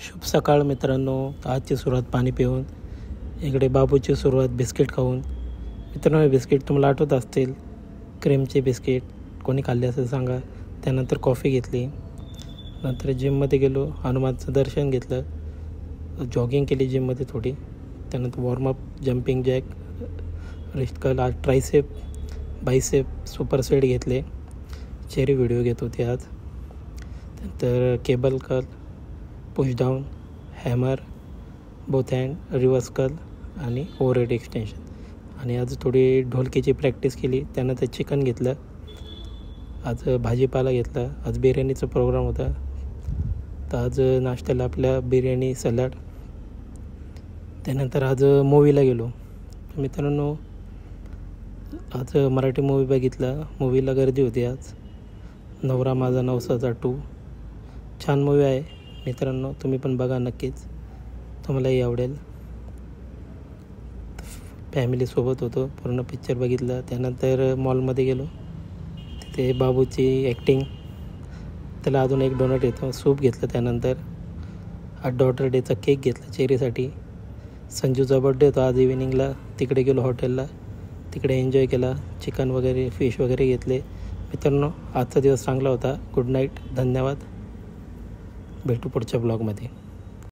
शुभ सकाळ मित्रांनो. आजची सुरुवात पाणी पिऊन, इकडे बाबूची सुरुवात बिस्किट खाऊन. मित्रांनो, हे बिस्किट तुम्हाला आठवत असतील, क्रीमचे बिस्किट. कोणी खाल्ले असेल सांगा. त्यानंतर कॉफी घेतली, नंतर जिममध्ये गेलो, हनुमानचं दर्शन घेतलं, जॉगिंग केली जिममध्ये थोडी. त्यानंतर warm up, jumping jack, wrist curl, आज ट्रायसेप, बायसेप, सुपर सेट घेतले. चेरी व्हिडिओ घेत होते आज. त्यानंतर cable curl, push down, hammer, both hand, reverse curl आणि ओव्हरहेड एक्सटेन्शन. आणि आज थोडी ढोलकीची प्रॅक्टिस केली. त्यानंतर चिकन घेतलं, आज भाजीपाला घेतला. आज बिर्याणीचा प्रोग्राम होता, तर आज नाश्त्याला आपल्या बिर्याणी, सलाड. त्यानंतर आज मूवीला गेलो. मित्रांनो, आज मराठी मूवी बघितला. मूवीला गर्दी होती आज. नवरा माझा नवसाचा 2 छान मूवी आहे मित्रांनो, तुम्ही पण बघा नक्कीच, तुम्हालाही आवडेल. फॅमिलीसोबत होतो, पूर्ण पिक्चर बघितला. त्यानंतर मॉलमध्ये गेलो, तिथे बाबूची ॲक्टिंग, त्याला अजून एक डोनट येतो, सूप घेतलं. त्यानंतर आज डॉटर डेचा केक घेतला चेरीसाठी. संजूचा बड्डे होता आज इव्हिनिंगला, तिकडे गेलो हॉटेलला, तिकडे एन्जॉय केला. चिकन वगैरे, फिश वगैरे घेतले. मित्रांनो, आजचा दिवस चांगला होता. गुड नाईट, धन्यवाद. भेटू पुढच्या ब्लॉगमध्ये.